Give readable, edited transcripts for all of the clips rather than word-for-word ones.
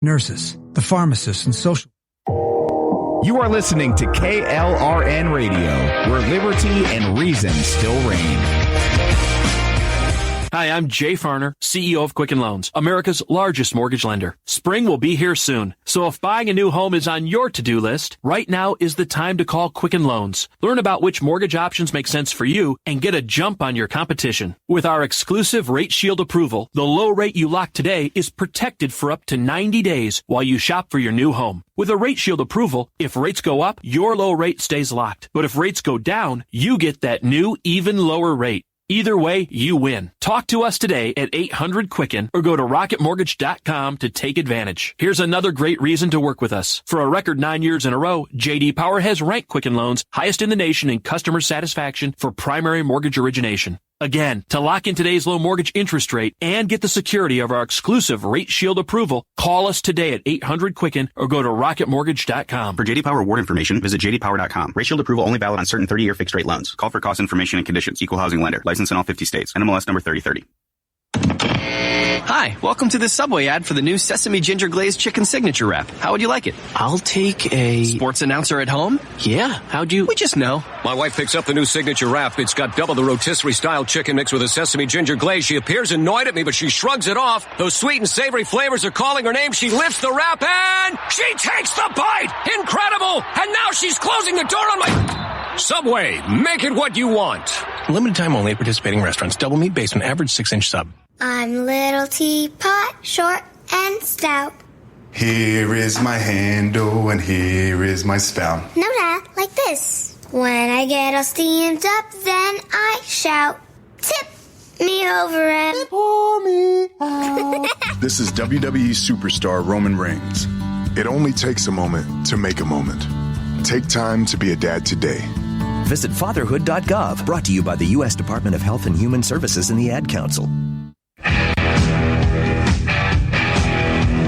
nurses, the pharmacists, and social. You are listening to KLRN Radio, where liberty and reason still reign. Hi, I'm Jay Farner, CEO of Quicken Loans, America's largest mortgage lender. Spring will be here soon, so if buying a new home is on your to-do list, right now is the time to call Quicken Loans. Learn about which mortgage options make sense for you and get a jump on your competition. With our exclusive Rate Shield approval, the low rate you lock today is protected for up to 90 days while you shop for your new home. With a Rate Shield approval, if rates go up, your low rate stays locked. But if rates go down, you get that new, even lower rate. Either way, you win. Talk to us today at 800-QUICKEN or go to rocketmortgage.com to take advantage. Here's another great reason to work with us. For a record 9 years in a row, J.D. Power has ranked Quicken Loans highest in the nation in customer satisfaction for primary mortgage origination. Again, to lock in today's low mortgage interest rate and get the security of our exclusive Rate Shield approval, call us today at 800-QUICKEN or go to rocketmortgage.com. For J.D. Power award information, visit jdpower.com. Rate Shield approval only valid on certain 30-year fixed-rate loans. Call for cost information and conditions. Equal housing lender. License in all 50 states. NMLS number 3030. Hi, welcome to this Subway ad for the new Sesame Ginger Glazed Chicken Signature Wrap. How would you like it? I'll take a... Sports announcer at home? Yeah, how'd you... We just know. My wife picks up the new Signature Wrap. It's got double the rotisserie-style chicken mixed with a sesame ginger glaze. She appears annoyed at me, but she shrugs it off. Those sweet and savory flavors are calling her name. She lifts the wrap and she takes the bite! Incredible! And now she's closing the door on my... Subway, make it what you want. Limited time only at participating restaurants. Double meat based on average 6-inch sub. I'm little teapot, short and stout. Here is my handle and here is my spout. No, Dad, like this. When I get all steamed up, then I shout, tip me over and pour me out. This is WWE superstar Roman Reigns. It only takes a moment to make a moment. Take time to be a dad today. Visit fatherhood.gov, brought to you by the U.S. Department of Health and Human Services and the Ad Council.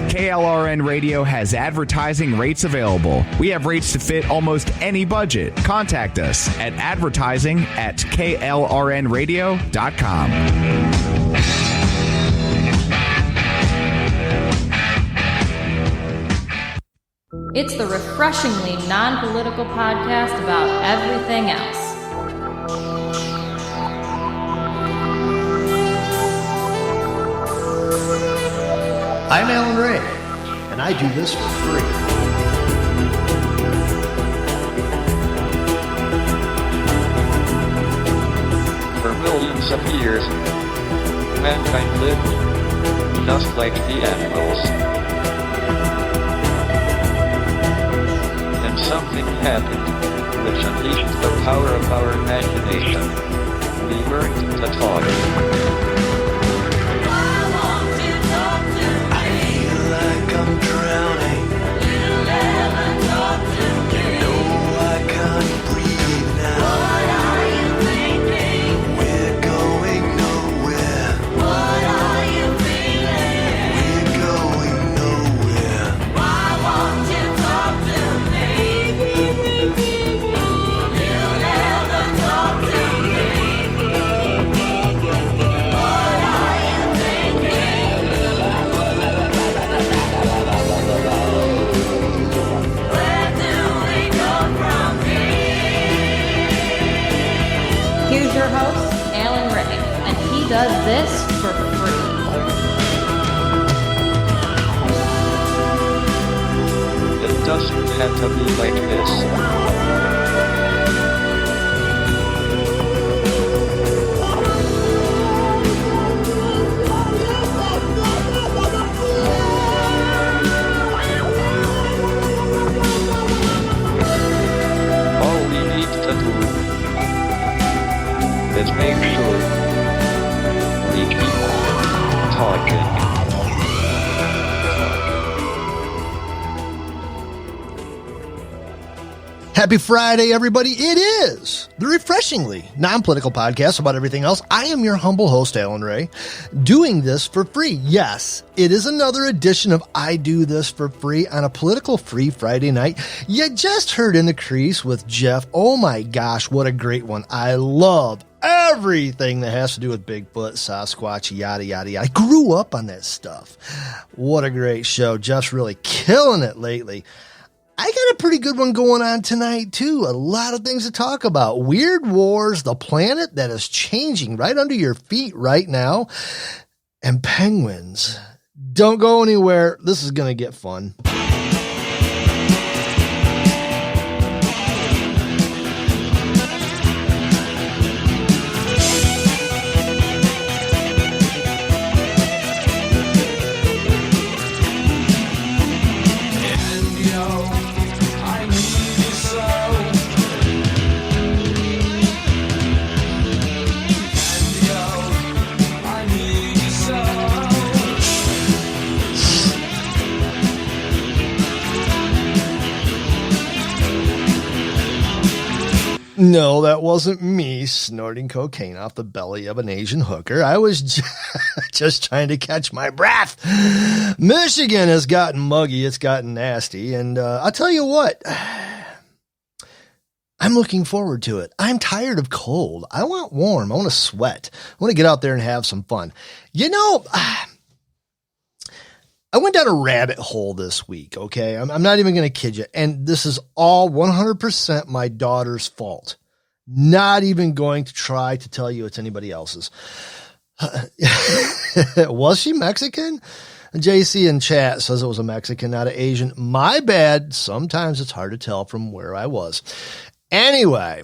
KLRN Radio has advertising rates available. We have rates to fit almost any budget. Contact us at advertising@klrnradio.com. It's the refreshingly non-political podcast about everything else. I'm Alan Ray, and I do this for free. For millions of years, mankind lived just like the animals. And something happened, which unleashed the power of our imagination. We learned to talk. I'm drowning. You'll never talk to me. You know I can't breathe now. What are you thinking? We're going nowhere. What are you feeling? We're going nowhere. Why won't you talk to me? You'll never talk to me. What are you thinking? Here's your host, Alan Ray, and he does this for free. It doesn't have to be like this. All we need to do is make sure we keep talking. Happy Friday, everybody. It is the refreshingly non-political podcast about everything else. I am your humble host, Alan Ray, doing this for free. Yes, it is another edition of I Do This for Free on a political free Friday night. You just heard In the Crease with Jeff. Oh my gosh, what a great one. I love everything that has to do with Bigfoot, Sasquatch, yada, yada, yada. I grew up on that stuff. What a great show. Jeff's really killing it lately. I got a pretty good one going on tonight, too. A lot of things to talk about. Weird Wars, the planet that is changing right under your feet right now, and penguins. Don't go anywhere. This is going to get fun. No, that wasn't me snorting cocaine off the belly of an Asian hooker. I was just trying to catch my breath. Michigan has gotten muggy. It's gotten nasty. And I'll tell you what, I'm looking forward to it. I'm tired of cold. I want warm. I want to sweat. I want to get out there and have some fun. You know, I went down a rabbit hole this week, okay? I'm not even going to kid you. And this is all 100% my daughter's fault. Not even going to try to tell you it's anybody else's. Was she Mexican? JC in chat says it was a Mexican, not an Asian. My bad. Sometimes it's hard to tell from where I was. Anyway,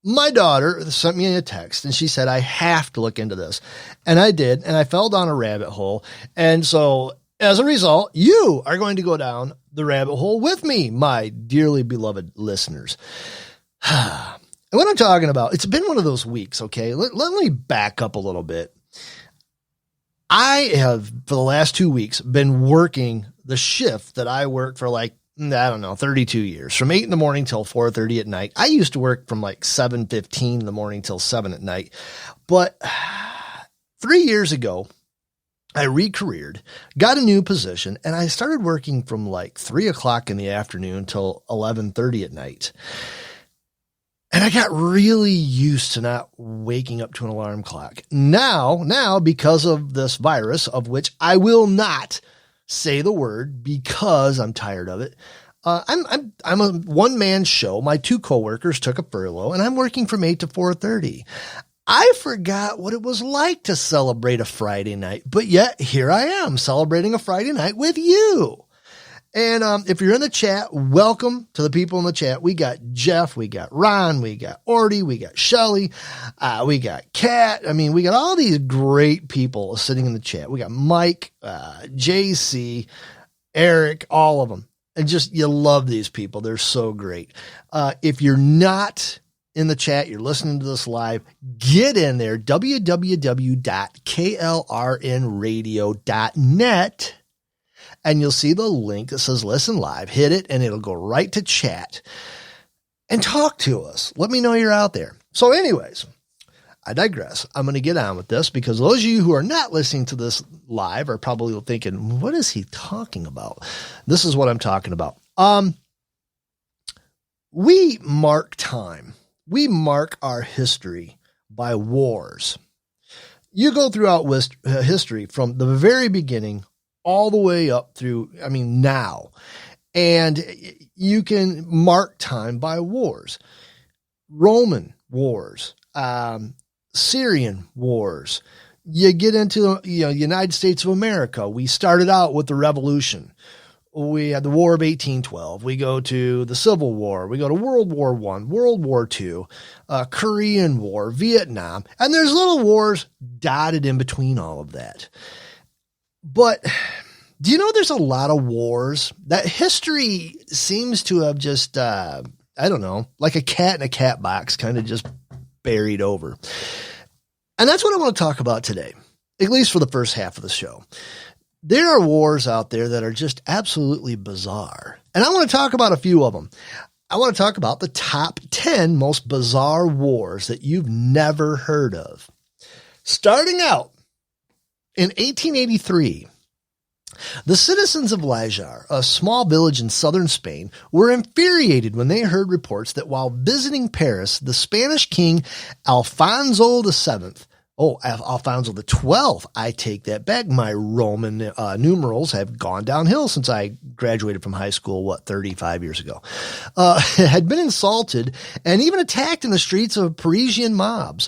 my daughter sent me a text and she said, I have to look into this. And I did. And I fell down a rabbit hole. And so as a result, you are going to go down the rabbit hole with me, my dearly beloved listeners. And what I'm talking about, it's been one of those weeks. Okay. Let me back up a little bit. I have for the last 2 weeks been working the shift that I worked for 32 years, from 8 in the morning till 4:30 at night. I used to work from 7:15 in the morning till 7 at night. But 3 years ago, I re-careered, got a new position, and I started working from 3 o'clock in the afternoon till 11:30 at night. And I got really used to not waking up to an alarm clock. Now, because of this virus, of which I will not say the word because I'm tired of it. I'm a one-man show. My 2 coworkers took a furlough and I'm working from 8 to 4:30. I forgot what it was like to celebrate a Friday night, but yet here I am celebrating a Friday night with you. And if you're in the chat, welcome to the people in the chat. We got Jeff, we got Ron, we got Orty, we got Shelly, we got Kat. I mean, we got all these great people sitting in the chat. We got Mike, JC, Eric, all of them. And just, you love these people. They're so great. If you're not in the chat, you're listening to this live, get in there, www.klrnradio.net. And you'll see the link that says listen live. Hit it and it'll go right to chat and talk to us. Let me know you're out there. So anyways, I digress. I'm going to get on with this because those of you who are not listening to this live are probably thinking, what is he talking about? This is what I'm talking about. We mark time. We mark our history by wars. You go throughout history from the very beginning all the way up through, now. And you can mark time by wars. Roman wars, Syrian wars. You get into United States of America. We started out with the Revolution. We had the War of 1812. We go to the Civil War. We go to World War I, World War II, Korean War, Vietnam. And there's little wars dotted in between all of that. But do you know there's a lot of wars that history seems to have just, like a cat in a cat box, kind of just buried over. And that's what I want to talk about today, at least for the first half of the show. There are wars out there that are just absolutely bizarre. And I want to talk about a few of them. I want to talk about the top 10 most bizarre wars that you've never heard of. Starting out in 1883, The citizens of Lijar, a small village in southern Spain, were infuriated when they heard reports that while visiting Paris, the Spanish king Alfonso XII, Alfonso XII, I take that back. My Roman numerals have gone downhill since I graduated from high school, 35 years ago, had been insulted and even attacked in the streets of Parisian mobs.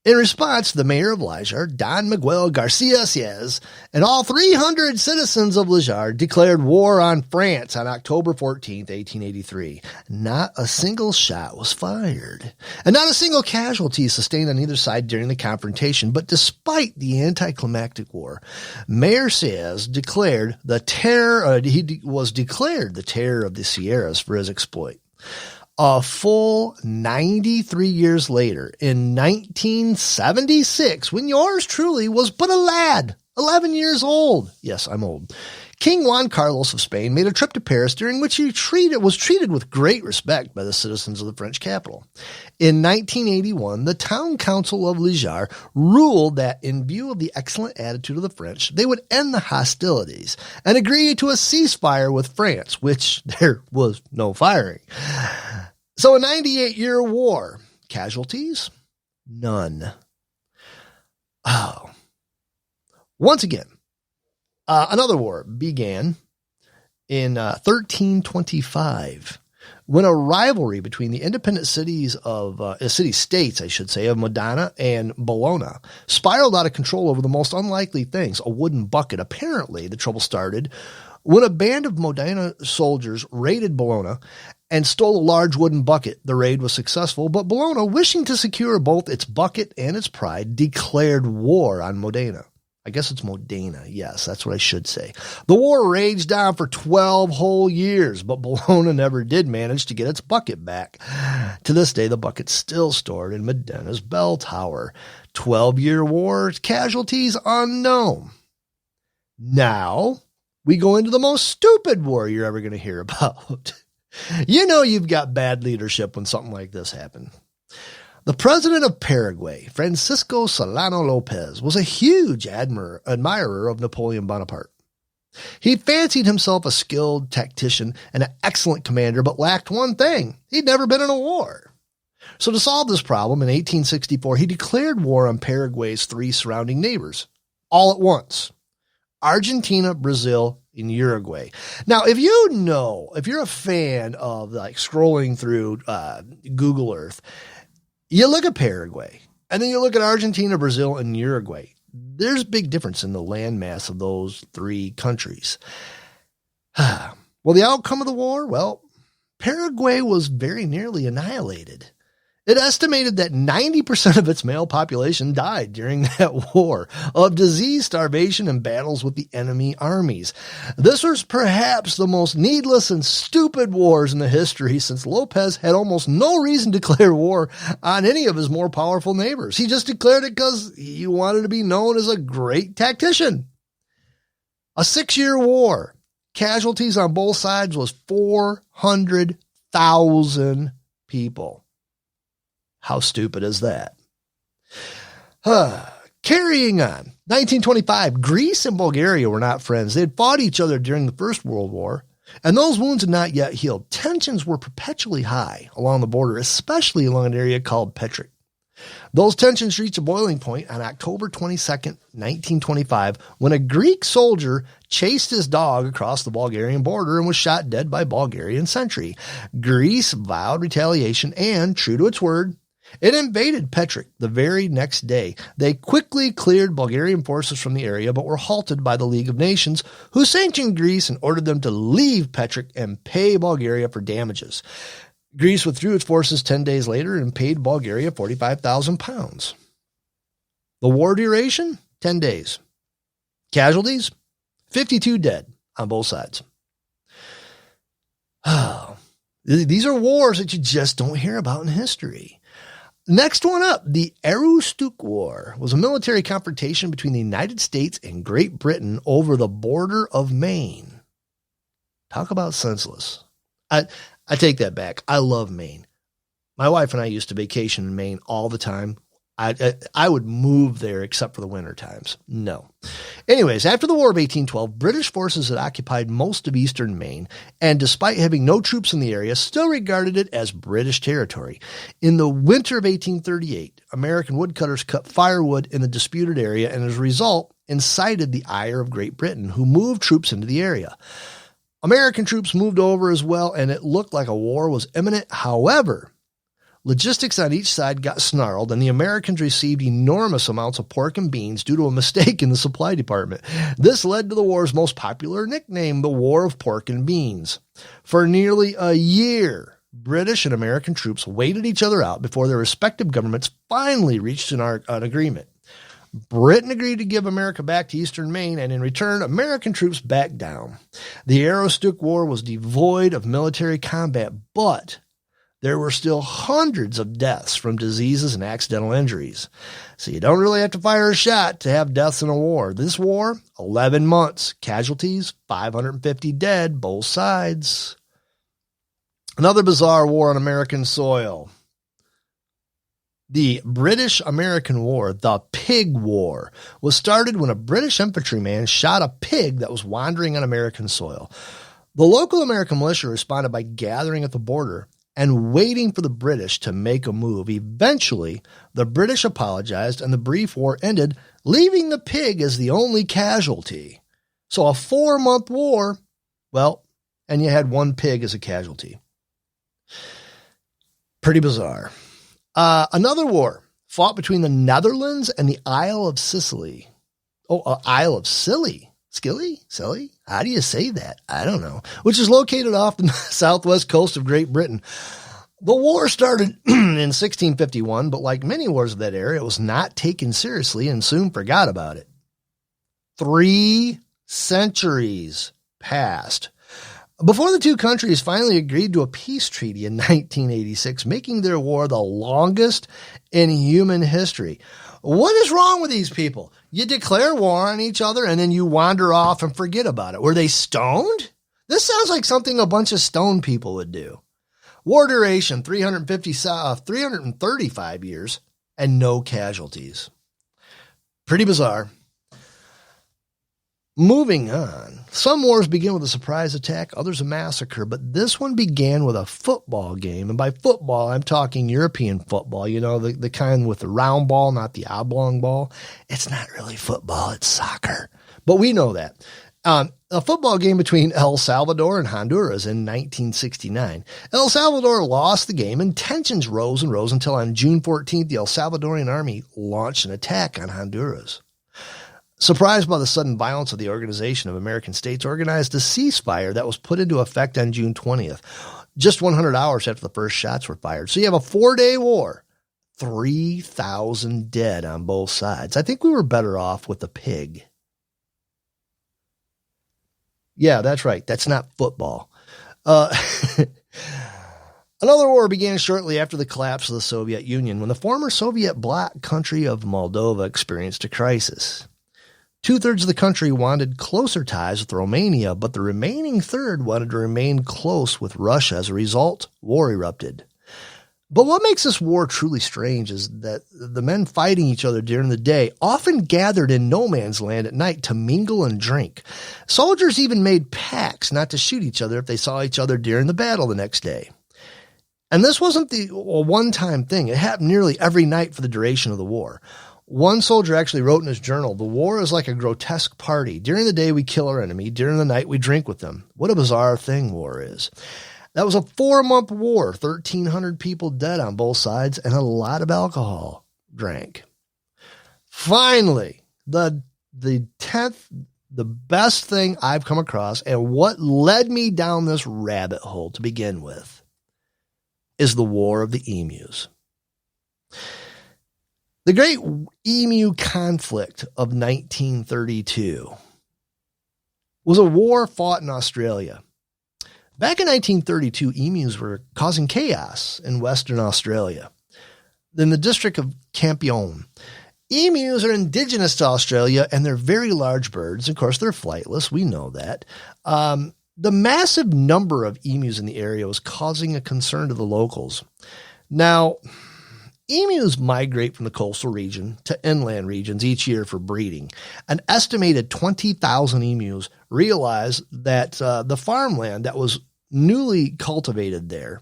In response, the mayor of Lijar, Don Miguel Garcia Siez, and all 300 citizens of Lijar declared war on France on October 14th, 1883. Not a single shot was fired, and not a single casualty sustained on either side during the confrontation. But despite the anticlimactic war, Mayor Siez declared the terror. He was declared the terror of the Sierras for his exploit. A full 93 years later, in 1976, when yours truly was but a lad, 11 years old. Yes, I'm old. King Juan Carlos of Spain made a trip to Paris, during which he was treated with great respect by the citizens of the French capital. In 1981, the town council of Lijar ruled that, in view of the excellent attitude of the French, they would end the hostilities and agree to a ceasefire with France, which there was no firing. So a 98-year war. Casualties? None. Oh. Once again, another war began in 1325 when a rivalry between the independent city-states of Modena and Bologna spiraled out of control over the most unlikely things. A wooden bucket. Apparently, the trouble started when a band of Modena soldiers raided Bologna and stole a large wooden bucket. The raid was successful, but Bologna, wishing to secure both its bucket and its pride, declared war on Modena. I guess it's Modena. Yes, that's what I should say. The war raged on for 12 whole years, but Bologna never did manage to get its bucket back. To this day, the bucket's still stored in Modena's bell tower. 12-year war, casualties unknown. Now, we go into the most stupid war you're ever going to hear about. You know you've got bad leadership when something like this happened. The president of Paraguay, Francisco Solano Lopez, was a huge admirer of Napoleon Bonaparte. He fancied himself a skilled tactician and an excellent commander, but lacked one thing. He'd never been in a war. So to solve this problem, in 1864, he declared war on Paraguay's three surrounding neighbors, all at once: Argentina, Brazil, and Uruguay. Now, if you're a fan of scrolling through Google Earth, you look at Paraguay, and then you look at Argentina, Brazil, and Uruguay. There's a big difference in the landmass of those three countries. Well, the outcome of the war? Well, Paraguay was very nearly annihilated. It estimated that 90% of its male population died during that war of disease, starvation, and battles with the enemy armies. This was perhaps the most needless and stupid wars in the history, since Lopez had almost no reason to declare war on any of his more powerful neighbors. He just declared it because he wanted to be known as a great tactician. A 6-year war. Casualties on both sides was 400,000 people. How stupid is that? Carrying on. 1925, Greece and Bulgaria were not friends. They had fought each other during the First World War, and those wounds had not yet healed. Tensions were perpetually high along the border, especially along an area called Petric. Those tensions reached a boiling point on October 22nd, 1925, when a Greek soldier chased his dog across the Bulgarian border and was shot dead by Bulgarian sentry. Greece vowed retaliation and, true to its word, it invaded Petric the very next day. They quickly cleared Bulgarian forces from the area, but were halted by the League of Nations, who sanctioned Greece and ordered them to leave Petric and pay Bulgaria for damages. Greece withdrew its forces 10 days later and paid Bulgaria £45,000. The war duration? 10 days. Casualties? 52 dead on both sides. These are wars that you just don't hear about in history. Next one up, the Aroostook War was a military confrontation between the United States and Great Britain over the border of Maine. Talk about senseless. I take that back. I love Maine. My wife and I used to vacation in Maine all the time. I would move there except for the winter times. No. Anyways, after the War of 1812, British forces had occupied most of eastern Maine, and despite having no troops in the area, still regarded it as British territory. In the winter of 1838, American woodcutters cut firewood in the disputed area, and as a result, incited the ire of Great Britain, who moved troops into the area. American troops moved over as well, and it looked like a war was imminent. However, logistics on each side got snarled, and the Americans received enormous amounts of pork and beans due to a mistake in the supply department. This led to the war's most popular nickname, the War of Pork and Beans. For nearly a year, British and American troops waited each other out before their respective governments finally reached an agreement. Britain agreed to give America back to eastern Maine, and in return, American troops backed down. The Aroostook War was devoid of military combat, but there were still hundreds of deaths from diseases and accidental injuries. So you don't really have to fire a shot to have deaths in a war. This war, 11 months, casualties, 550 dead, both sides. Another bizarre war on American soil. The British-American War, the Pig War, was started when a British infantryman shot a pig that was wandering on American soil. The local American militia responded by gathering at the border and waiting for the British to make a move. Eventually, the British apologized and the brief war ended, leaving the pig as the only casualty. So a 4-month war, well, and you had one pig as a casualty. Pretty bizarre. Another war fought between the Netherlands and the Isle of Sicily. Isle of Scilly. Silly? How do you say that? I don't know. Which is located off the southwest coast of Great Britain. The war started in 1651, but like many wars of that era, it was not taken seriously and soon forgot about it. 3 centuries passed before the two countries finally agreed to a peace treaty in 1986, making their war the longest in human history. What is wrong with these people? You declare war on each other and then you wander off and forget about it. Were they stoned? This sounds like something a bunch of stoned people would do. War duration, 335 years and no casualties. Pretty bizarre. Moving on. Some wars begin with a surprise attack, others a massacre, but this one began with a football game. And by football, I'm talking European football, you know, the kind with the round ball, not the oblong ball. It's not really football, it's soccer. But we know that. A football game between El Salvador and Honduras in 1969. El Salvador lost the game and tensions rose and rose until on June 14th, the El Salvadorian army launched an attack on Honduras. Surprised by the sudden violence of the Organization of American States, organized a ceasefire that was put into effect on June 20th, just 100 hours after the first shots were fired. So you have a 4-day war, 3,000 dead on both sides. I think we were better off with the pig. Yeah, that's right. That's not football. Another war began shortly after the collapse of the Soviet Union, when the former Soviet bloc country of Moldova experienced a crisis. 2/3 of the country wanted closer ties with Romania, but the remaining third wanted to remain close with Russia. As a result, war erupted. But what makes this war truly strange is that the men fighting each other during the day often gathered in no man's land at night to mingle and drink. Soldiers even made pacts not to shoot each other if they saw each other during the battle the next day. And this wasn't a one-time thing. It happened nearly every night for the duration of the war. One soldier actually wrote in his journal, "The war is like a grotesque party. During the day, we kill our enemy. During the night, we drink with them." What a bizarre thing war is. That was a 4-month war, 1,300 people dead on both sides, and a lot of alcohol drank. Finally, the 10th, the best thing I've come across, and what led me down this rabbit hole to begin with, is the War of the Emus. The Great Emu Conflict of 1932 was a war fought in Australia. Back in 1932, emus were causing chaos in Western Australia. In the district of Campione, emus are indigenous to Australia, and they're very large birds. Of course, they're flightless. We know that. The massive number of emus in the area was causing a concern to the locals. Now, Emus migrate from the coastal region to inland regions each year for breeding. An estimated 20,000 emus realized that the farmland that was newly cultivated there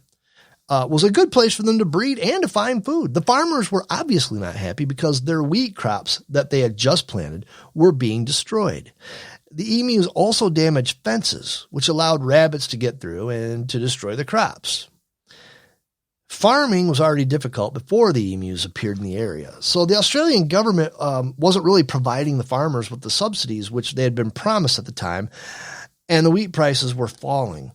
was a good place for them to breed and to find food. The farmers were obviously not happy because their wheat crops that they had just planted were being destroyed. The emus also damaged fences, which allowed rabbits to get through and to destroy the crops. Farming was already difficult before the emus appeared in the area, so the Australian government wasn't really providing the farmers with the subsidies which they had been promised at the time, and the wheat prices were falling.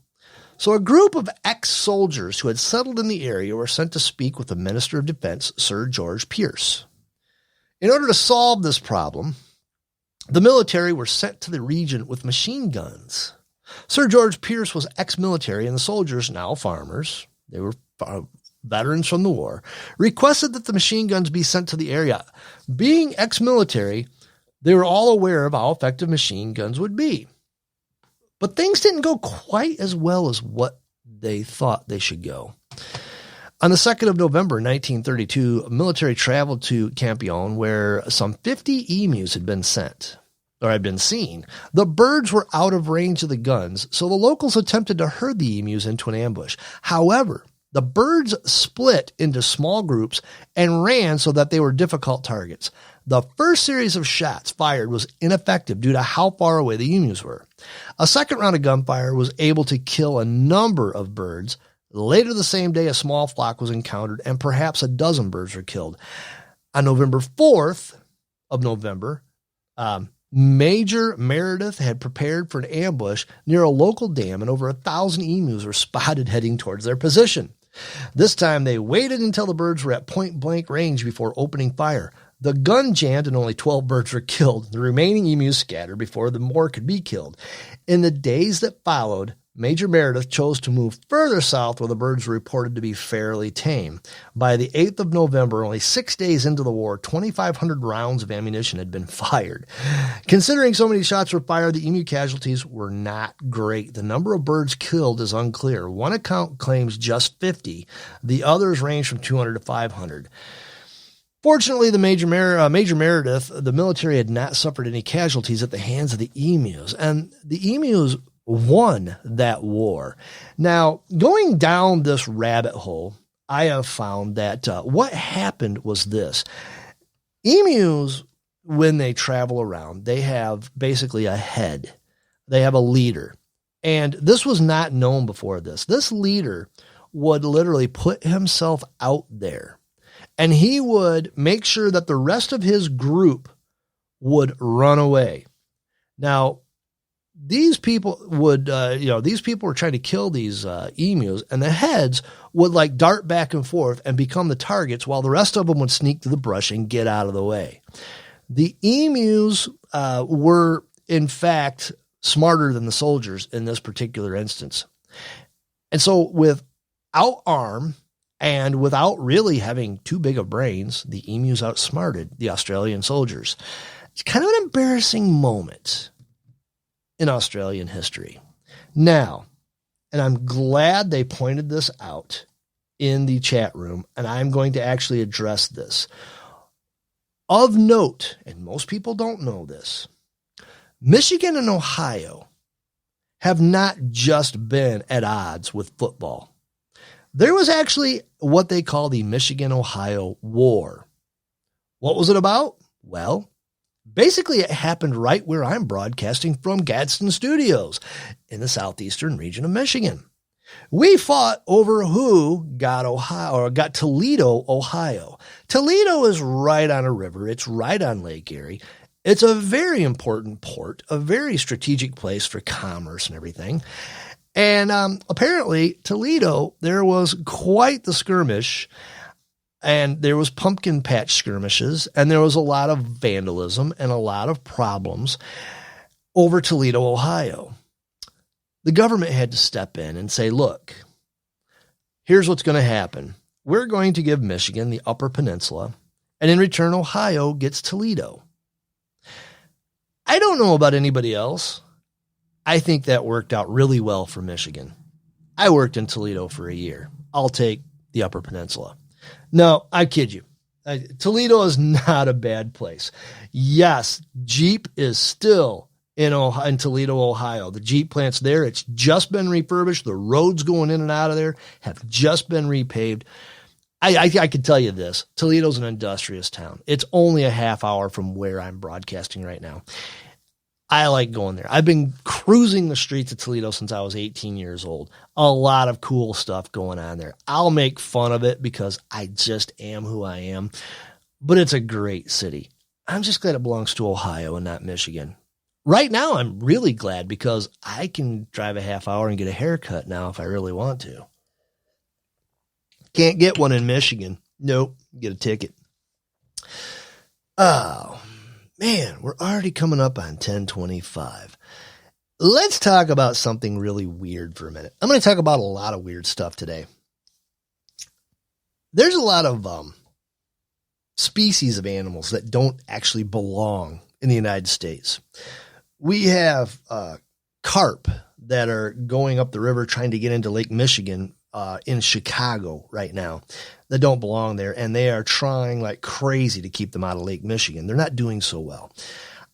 So a group of ex-soldiers who had settled in the area were sent to speak with the Minister of Defense, Sir George Pierce. In order to solve this problem, the military were sent to the region with machine guns. Sir George Pierce was ex-military, and the soldiers, now farmers, they were veterans from the war, requested that the machine guns be sent to the area. Being ex-military, they were all aware of how effective machine guns would be. But things didn't go quite as well as what they thought they should go. On the 2nd of November, 1932, military traveled to Campione, where some 50 emus had been seen. The birds were out of range of the guns, so the locals attempted to herd the emus into an ambush. However, the birds split into small groups and ran so that they were difficult targets. The first series of shots fired was ineffective due to how far away the emus were. A second round of gunfire was able to kill a number of birds. Later the same day, a small flock was encountered and perhaps a dozen birds were killed. On November 4th of November, Major Meredith had prepared for an ambush near a local dam, and over 1,000 emus were spotted heading towards their position. This time they waited until the birds were at point-blank range before opening fire. The gun jammed and only 12 birds were killed. The remaining emus scattered before the more could be killed. In the days that followed, Major Meredith chose to move further south where the birds were reported to be fairly tame. By the 8th of November, only 6 days into the war, 2,500 rounds of ammunition had been fired. Considering so many shots were fired, the emu casualties were not great. The number of birds killed is unclear. One account claims just 50. The others range from 200 to 500. Fortunately, the Major Meredith, the military had not suffered any casualties at the hands of the emus, and the emus won that war. Now, going down this rabbit hole, I have found that what happened was this. Emus, when they travel around, they have basically a head. They have a leader. And this was not known before this. This leader would literally put himself out there, and he would make sure that the rest of his group would run away. Now, these people would, these people were trying to kill these emus, and the heads would like dart back and forth and become the targets while the rest of them would sneak to the brush and get out of the way. The emus were, in fact, smarter than the soldiers in this particular instance. And so without arm and without really having too big of brains, the emus outsmarted the Australian soldiers. It's kind of an embarrassing moment in Australian history. Now, and I'm glad they pointed this out in the chat room, and I'm going to actually address this. Of note, and most people don't know this, Michigan and Ohio have not just been at odds with football. There was actually what they call the Michigan-Ohio War. What was it about? Well, basically, it happened right where I'm broadcasting from, Gadsden Studios in the southeastern region of Michigan. We fought over who got Toledo, Ohio. Toledo is right on a river. It's right on Lake Erie. It's a very important port, a very strategic place for commerce and everything. And apparently, Toledo, there was quite the skirmish. And there was pumpkin patch skirmishes, and there was a lot of vandalism and a lot of problems over Toledo, Ohio. The government had to step in and say, look, here's what's going to happen. We're going to give Michigan the Upper Peninsula, and in return, Ohio gets Toledo. I don't know about anybody else. I think that worked out really well for Michigan. I worked in Toledo for a year. I'll take the Upper Peninsula. No, I kid you. Toledo is not a bad place. Yes, Jeep is still in Toledo, Ohio. The Jeep plant's there. It's just been refurbished. The roads going in and out of there have just been repaved. I can tell you this. Toledo's an industrious town. It's only a half hour from where I'm broadcasting right now. I like going there. I've been cruising the streets of Toledo since I was 18 years old. A lot of cool stuff going on there. I'll make fun of it because I just am who I am, but it's a great city. I'm just glad it belongs to Ohio and not Michigan. Right now, I'm really glad because I can drive a half hour and get a haircut now if I really want to. Can't get one in Michigan. Nope, get a ticket. Oh, man, we're already coming up on 10:25. Let's talk about something really weird for a minute. I'm going to talk about a lot of weird stuff today. There's a lot of species of animals that don't actually belong in the United States. We have carp that are going up the river trying to get into Lake Michigan in Chicago right now that don't belong there, and they are trying like crazy to keep them out of Lake Michigan. They're not doing so well.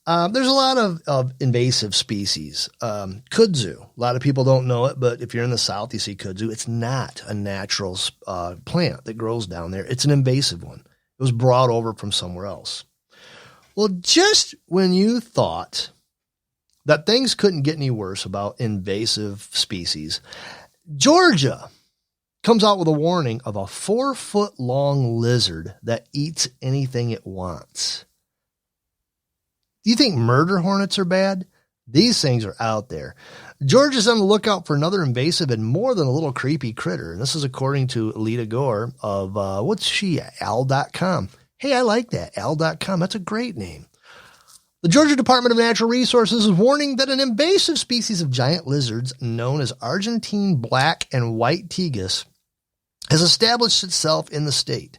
There's a lot of invasive species. Kudzu. A lot of people don't know it, but if you're in the South, you see kudzu. It's not a natural plant that grows down there. It's an invasive one. It was brought over from somewhere else. Well, just when you thought that things couldn't get any worse about invasive species, Georgia comes out with a warning of a 4-foot-long lizard that eats anything it wants. Do you think murder hornets are bad? These things are out there. Georgia's on the lookout for another invasive and more than a little creepy critter. And this is according to Alita Gore of, what's she at? Al.com. Hey, I like that. Al.com. That's a great name. The Georgia Department of Natural Resources is warning that an invasive species of giant lizards known as Argentine black and white tegus has established itself in the state.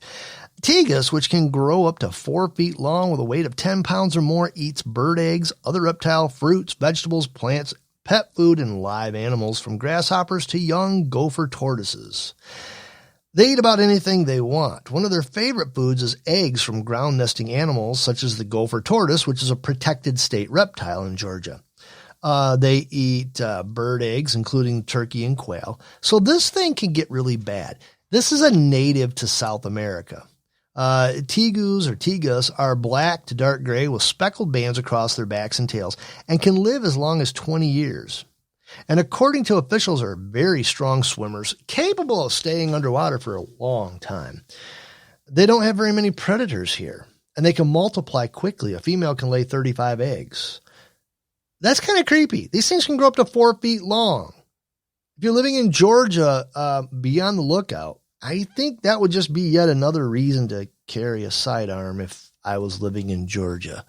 Tegus, which can grow up to 4 feet long with a weight of 10 pounds or more, eats bird eggs, other reptile fruits, vegetables, plants, pet food, and live animals from grasshoppers to young gopher tortoises. They eat about anything they want. One of their favorite foods is eggs from ground nesting animals such as the gopher tortoise, which is a protected state reptile in Georgia. They eat bird eggs, including turkey and quail. So this thing can get really bad. This is a native to South America. Tegus or tegus are black to dark gray with speckled bands across their backs and tails and can live as long as 20 years. And according to officials, are very strong swimmers, capable of staying underwater for a long time. They don't have very many predators here, and they can multiply quickly. A female can lay 35 eggs. That's kind of creepy. These things can grow up to 4 feet long. If you're living in Georgia, be on the lookout. I think that would just be yet another reason to carry a sidearm if I was living in Georgia.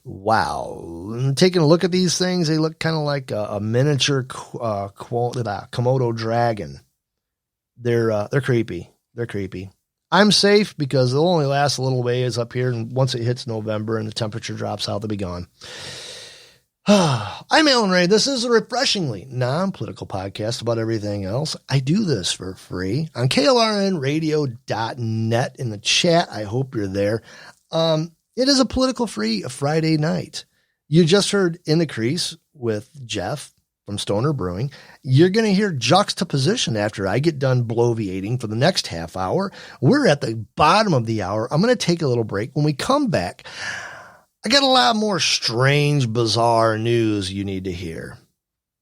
Wow. And taking a look at these things, they look kind of like a miniature Komodo dragon. They're creepy. They're creepy. I'm safe because they'll only last a little ways up here, and once it hits November and the temperature drops out, they'll be gone. I'm Alan Ray. This is a refreshingly non-political podcast about everything else. I do this for free on KLRNRadio.net in the chat. I hope you're there. It is a political-free Friday night. You just heard In the Crease with Jeff from Stoner Brewing. You're going to hear Juxtaposition after I get done bloviating for the next half hour. We're at the bottom of the hour. I'm going to take a little break. When we come back, I got a lot more strange, bizarre news you need to hear.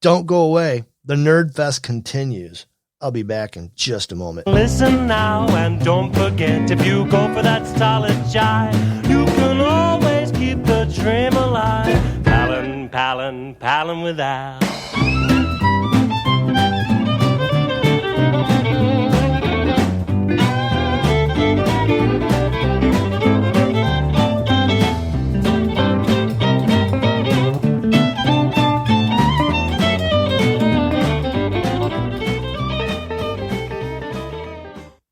Don't go away. The Nerd Fest continues. I'll be back in just a moment. Listen now and don't forget, if you go for that solid jive, you can always keep the dream alive. Palin with Al.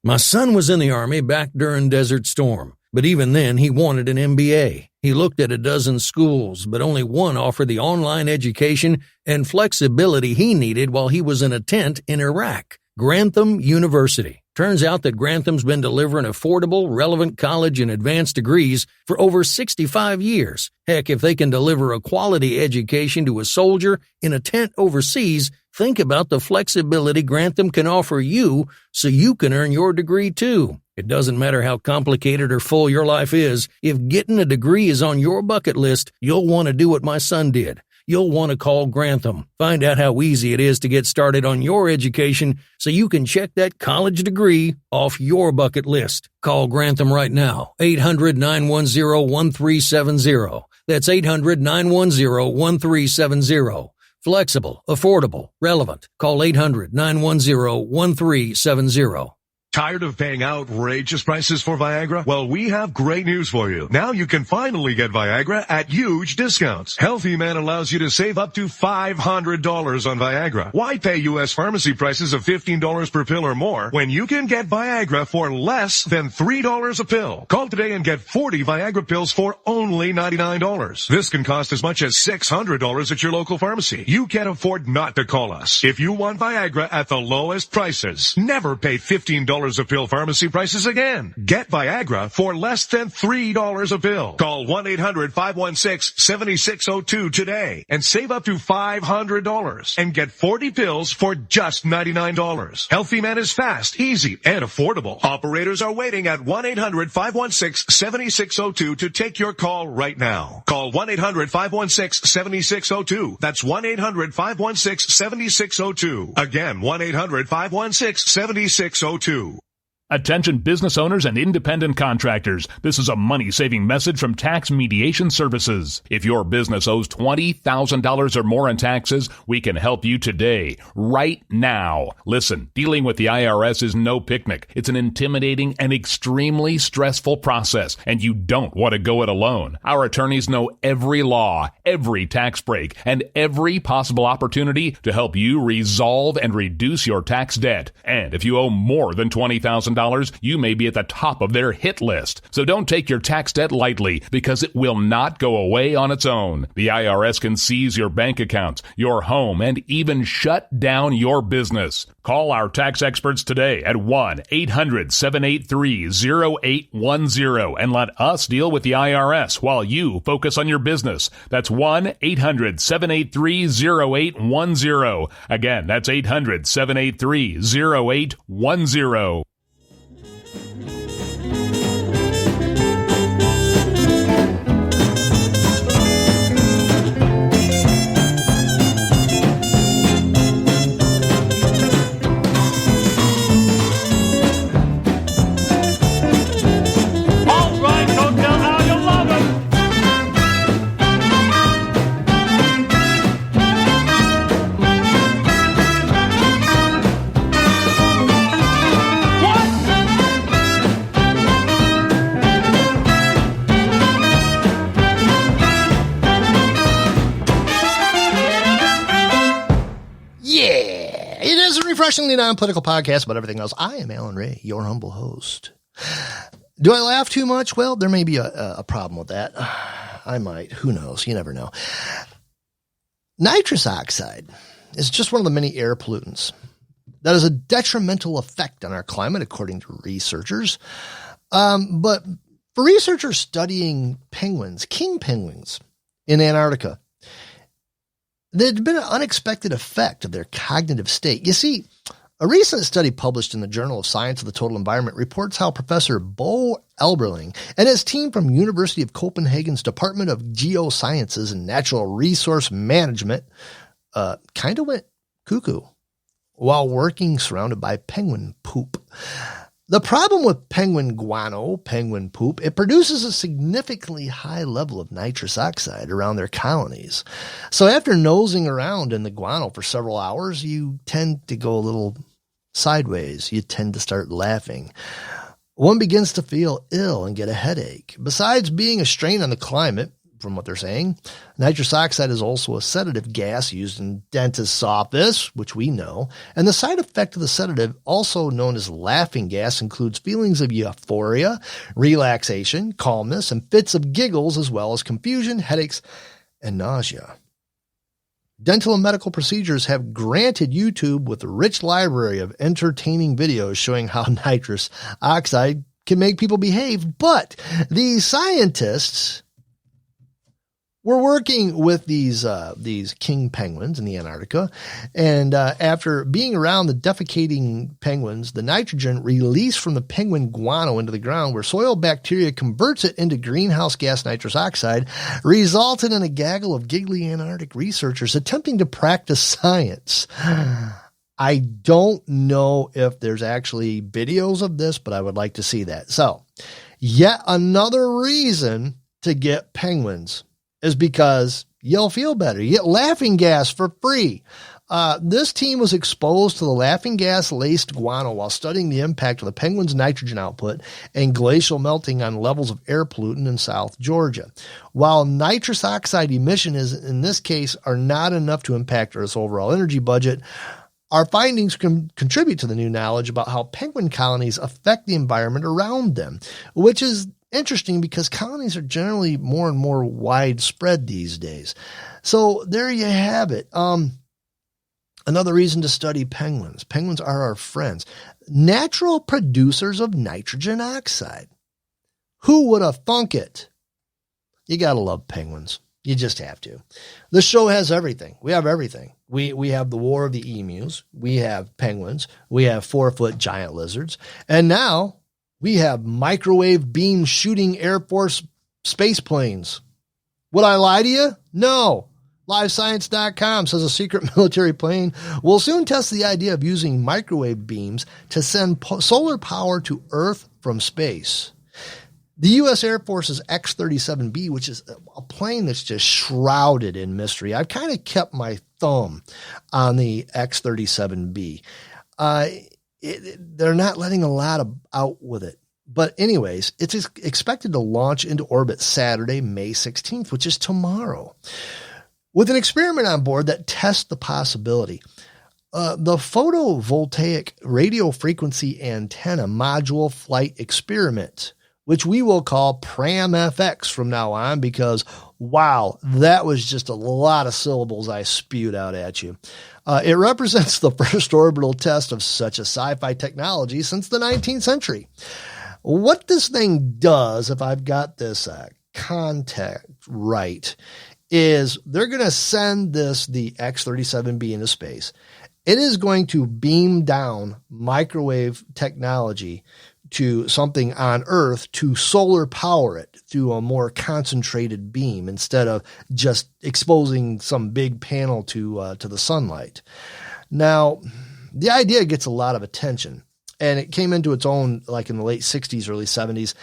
My son was in the Army back during Desert Storm, but even then he wanted an MBA. He looked at a dozen schools, but only one offered the online education and flexibility he needed while he was in a tent in Iraq, Grantham University. Turns out that Grantham's been delivering affordable, relevant college and advanced degrees for over 65 years. Heck, if they can deliver a quality education to a soldier in a tent overseas, think about the flexibility Grantham can offer you so you can earn your degree too. It doesn't matter how complicated or full your life is. If getting a degree is on your bucket list, you'll want to do what my son did. You'll want to call Grantham. Find out how easy it is to get started on your education so you can check that college degree off your bucket list. Call Grantham right now, 800-910-1370. That's 800-910-1370. Flexible, affordable, relevant. Call 800-910-1370. Tired of paying outrageous prices for Viagra? Well, we have great news for you. Now you can finally get Viagra at huge discounts. Healthy Man allows you to save up to $500 on Viagra. Why pay U.S. pharmacy prices of $15 per pill or more when you can get Viagra for less than $3 a pill? Call today and get 40 Viagra pills for only $99. This can cost as much as $600 at your local pharmacy. You can't afford not to call us. If you want Viagra at the lowest prices, never pay $15 a pill pharmacy prices again. Get Viagra for less than $3 a pill. Call 1-800-516-7602 today and save up to $500 and get 40 pills for just $99. Healthy Man is fast, easy, and affordable. Operators are waiting at 1-800-516-7602 to take your call right now. Call 1-800-516-7602. That's 1-800-516-7602. Again, 1-800-516-7602. Attention business owners and independent contractors. This is a money-saving message from Tax Mediation Services. If your business owes $20,000 or more in taxes, we can help you today, right now. Listen, dealing with the IRS is no picnic. It's an intimidating and extremely stressful process, and you don't want to go it alone. Our attorneys know every law, every tax break, and every possible opportunity to help you resolve and reduce your tax debt. And if you owe more than $20,000, you may be at the top of their hit list. So don't take your tax debt lightly, because it will not go away on its own. The IRS can seize your bank accounts, your home, and even shut down your business. Call our tax experts today at 1-800-783-0810 and let us deal with the IRS while you focus on your business. That's 1-800-783-0810. Again, that's 800-783-0810. Refreshingly non-political podcast about everything else. I am Alan Ray, your humble host. Do I laugh too much? Well, there may be a problem with that. I might. Who knows? You never know. Nitrous oxide is just one of the many air pollutants that has a detrimental effect on our climate, according to researchers. But for researchers studying penguins, king penguins in Antarctica, there had been an unexpected effect of their cognitive state. You see, a recent study published in the Journal of Science of the Total Environment reports how Professor Bo Elberling and his team from University of Copenhagen's Department of Geosciences and Natural Resource Management kind of went cuckoo while working surrounded by penguin poop. The problem with penguin guano, penguin poop, it produces a significantly high level of nitrous oxide around their colonies. So after nosing around in the guano for several hours, you tend to go a little sideways. You tend to start laughing. One begins to feel ill and get a headache. Besides being a strain on the climate, from what they're saying, nitrous oxide is also a sedative gas used in dentist's office, which we know. And the side effect of the sedative, also known as laughing gas, includes feelings of euphoria, relaxation, calmness, and fits of giggles, as well as confusion, headaches, and nausea. Dental and medical procedures have granted YouTube with a rich library of entertaining videos showing how nitrous oxide can make people behave. But the scientists were working with these king penguins in the Antarctica, and after being around the defecating penguins, the nitrogen released from the penguin guano into the ground, where soil bacteria converts it into greenhouse gas nitrous oxide, resulted in a gaggle of giggly Antarctic researchers attempting to practice science. I don't know if there's actually videos of this, but I would like to see that. So, yet another reason to get penguins is because you'll feel better. You get laughing gas for free. This team was exposed to the laughing gas laced guano while studying the impact of the penguin's nitrogen output and glacial melting on levels of air pollutant in South Georgia. While nitrous oxide emission is, in this case, are not enough to impact Earth's overall energy budget, our findings can contribute to the new knowledge about how penguin colonies affect the environment around them, which is interesting because colonies are generally more and more widespread these days. So there you have it. Another reason to study penguins. Penguins are our friends. Natural producers of nitrogen oxide. Who would have thunk it? You got to love penguins. You just have to. The show has everything. We have everything. We have the War of the Emus. We have penguins. We have 4-foot giant lizards. And now we have microwave beam shooting Air Force space planes. Would I lie to you? No. LiveScience.com says a secret military plane will soon test the idea of using microwave beams to send solar power to Earth from space. The U.S. Air Force's X-37B, which is a plane that's just shrouded in mystery. I've kind of kept my thumb on the X-37B. They're not letting a lot out with it. But anyways, it's expected to launch into orbit Saturday, May 16th, which is tomorrow, with an experiment on board that tests the possibility. The photovoltaic radio frequency antenna module flight experiment, which we will call PRAM-FX from now on because, wow, that was just a lot of syllables I spewed out at you. It represents the first orbital test of such a sci-fi technology since the 19th century. What this thing does, if I've got this contact right, is they're going to send the X-37B into space. It is going to beam down microwave technology to something on Earth to solar power it through a more concentrated beam instead of just exposing some big panel to the sunlight. Now, the idea gets a lot of attention, and it came into its own like in the late 60s, early 70s,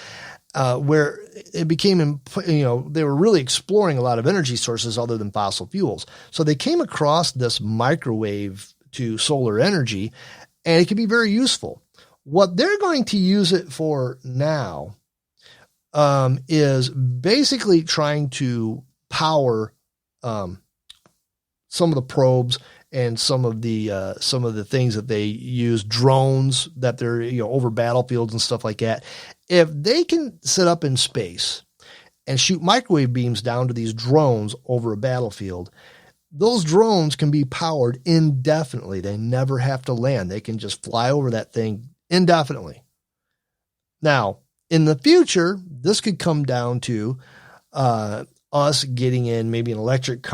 where it became, they were really exploring a lot of energy sources other than fossil fuels. So they came across this microwave to solar energy, and it can be very useful. What they're going to use it for now is basically trying to power some of the probes and some of the things that they use, drones that they're over battlefields and stuff like that. If they can sit up in space and shoot microwave beams down to these drones over a battlefield, those drones can be powered indefinitely. They never have to land. They can just fly over that thing indefinitely. Now, in the future, this could come down to us getting in maybe an electric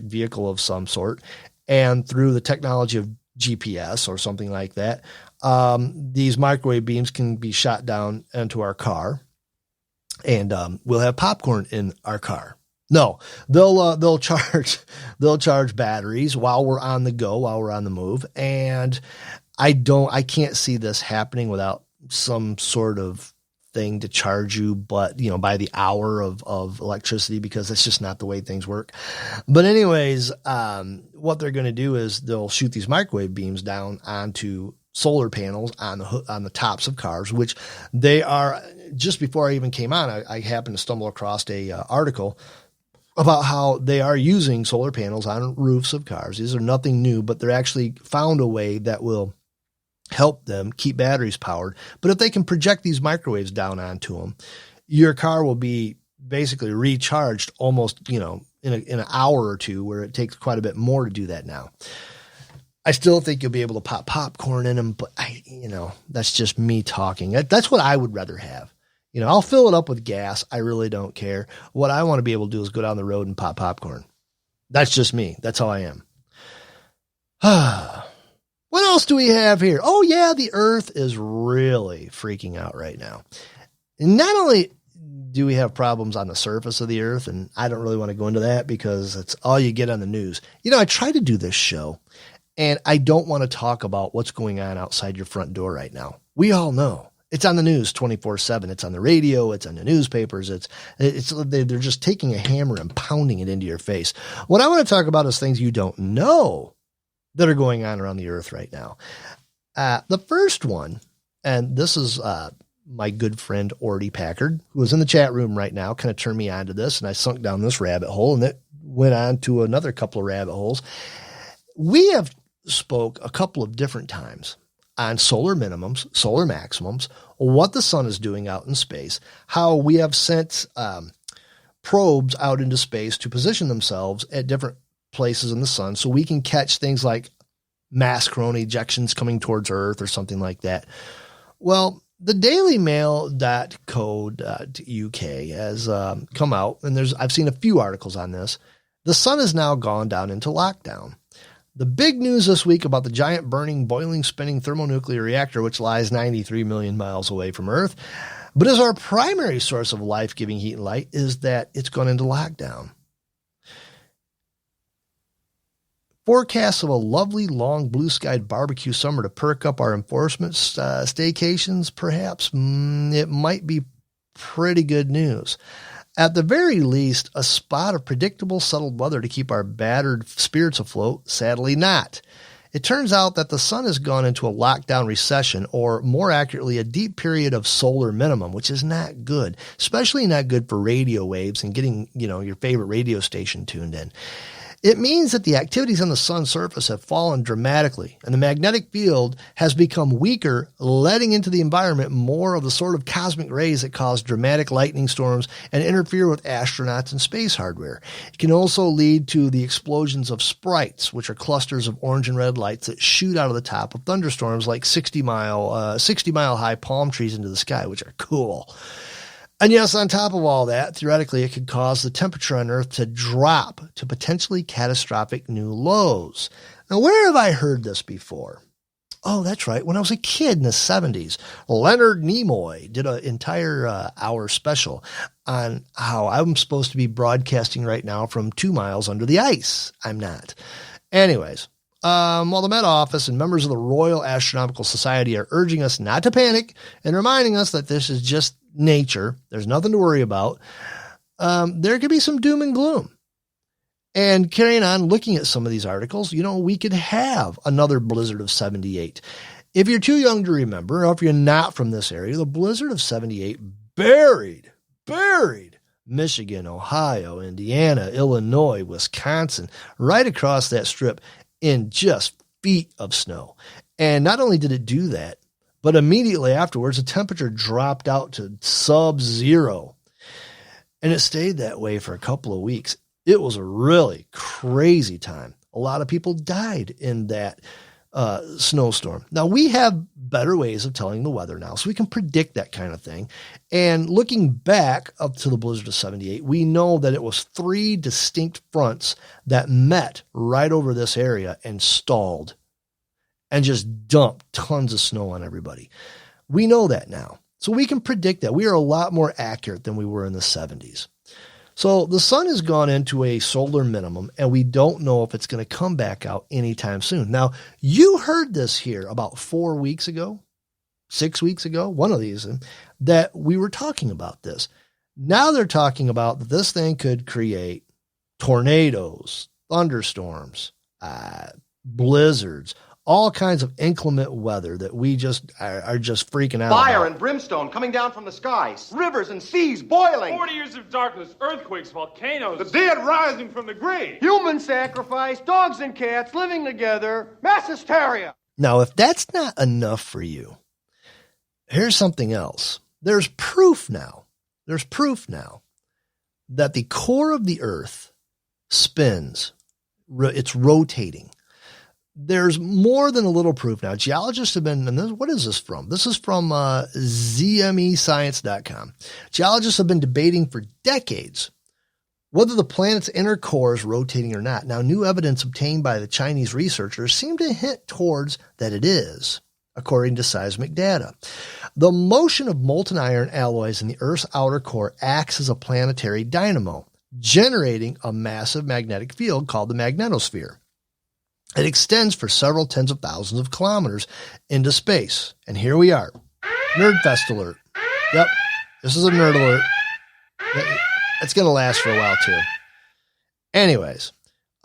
vehicle of some sort, and through the technology of GPS or something like that, these microwave beams can be shot down into our car, and we'll have popcorn in our car. No, they'll charge batteries while we're on the go, while we're on the move, and I can't see this happening without some sort of thing to charge you, but by the hour of electricity, because that's just not the way things work. But anyways, what they're going to do is they'll shoot these microwave beams down onto solar panels on the tops of cars, which they are. Just before I even came on, I happened to stumble across a article about how they are using solar panels on roofs of cars. These are nothing new, but they're actually found a way that will help them keep batteries powered. But if they can project these microwaves down onto them, your car will be basically recharged almost, in an hour or two, where it takes quite a bit more to do that now. I still think you'll be able to pop popcorn in them, but that's just me talking. That's what I would rather have. I'll fill it up with gas. I really don't care. What I want to be able to do is go down the road and pop popcorn. That's just me. That's how I am. What else do we have here? Oh yeah, the earth is really freaking out right now. And not only do we have problems on the surface of the earth, and I don't really want to go into that because it's all you get on the news. I try to do this show, and I don't want to talk about what's going on outside your front door right now. We all know. It's on the news 24/7. It's on the radio. It's on the newspapers. They're just taking a hammer and pounding it into your face. What I want to talk about is things you don't know that are going on around the earth right now. The first one, and this is my good friend Ordy Packard, who is in the chat room right now, kind of turned me on to this, and I sunk down this rabbit hole, and it went on to another couple of rabbit holes. We have spoke a couple of different times on solar minimums, solar maximums, what the sun is doing out in space, how we have sent probes out into space to position themselves at different places in the sun so we can catch things like mass corona ejections coming towards Earth or something like that. Well, the dailymail.co.uk has come out, and I've seen a few articles on this. The sun has now gone down into lockdown. The big news this week about the giant burning, boiling, spinning thermonuclear reactor, which lies 93 million miles away from Earth, but is our primary source of life-giving heat and light, is that it's gone into lockdown. Forecasts of a lovely, long, blue-skied barbecue summer to perk up our enforcement staycations, perhaps. It might be pretty good news. At the very least, a spot of predictable, settled weather to keep our battered spirits afloat. Sadly not. It turns out that the sun has gone into a lockdown recession, or more accurately, a deep period of solar minimum, which is not good, especially not good for radio waves and getting, your favorite radio station tuned in. It means that the activities on the sun's surface have fallen dramatically, and the magnetic field has become weaker, letting into the environment more of the sort of cosmic rays that cause dramatic lightning storms and interfere with astronauts and space hardware. It can also lead to the explosions of sprites, which are clusters of orange and red lights that shoot out of the top of thunderstorms like 60-mile high palm trees into the sky, which are cool. And yes, on top of all that, theoretically, it could cause the temperature on Earth to drop to potentially catastrophic new lows. Now, where have I heard this before? Oh, that's right. When I was a kid in the 70s, Leonard Nimoy did an entire hour special on how I'm supposed to be broadcasting right now from 2 miles under the ice. I'm not. Anyways, while the Met Office and members of the Royal Astronomical Society are urging us not to panic and reminding us that this is just nature, there's nothing to worry about, there could be some doom and gloom. And carrying on looking at some of these articles, we could have another blizzard of 78. If you're too young to remember, or if you're not from this area, the blizzard of 78 buried Michigan, Ohio, Indiana, Illinois, Wisconsin, right across that strip in just feet of snow. And not only did it do that, but immediately afterwards, the temperature dropped out to sub-zero. And it stayed that way for a couple of weeks. It was a really crazy time. A lot of people died in that snowstorm. Now, we have better ways of telling the weather now, so we can predict that kind of thing. And looking back up to the blizzard of 78, we know that it was 3 distinct fronts that met right over this area and stalled and just dumped tons of snow on everybody. We know that now. So we can predict that. We are a lot more accurate than we were in the 70s. So the sun has gone into a solar minimum, and we don't know if it's going to come back out anytime soon. Now, you heard this here about 4 weeks ago, 6 weeks ago, one of these, that we were talking about this. Now they're talking about that this thing could create tornadoes, thunderstorms, blizzards, all kinds of inclement weather that we just are just freaking out Fire about. And brimstone coming down from the skies. Rivers and seas boiling. 40 years of darkness, earthquakes, volcanoes. The dead rising from the grave. Human sacrifice, dogs and cats living together, mass hysteria. Now, if that's not enough for you, here's something else. There's proof now that the core of the Earth spins. It's rotating. There's more than a little proof now. Geologists have been, and this, what is this from? This is from ZMEscience.com. Geologists have been debating for decades whether the planet's inner core is rotating or not. Now, new evidence obtained by the Chinese researchers seem to hint towards that it is, according to seismic data. The motion of molten iron alloys in the Earth's outer core acts as a planetary dynamo, generating a massive magnetic field called the magnetosphere. It extends for several tens of thousands of kilometers into space. And here we are. Nerdfest alert. Yep, this is a nerd alert. It's going to last for a while, too. Anyways,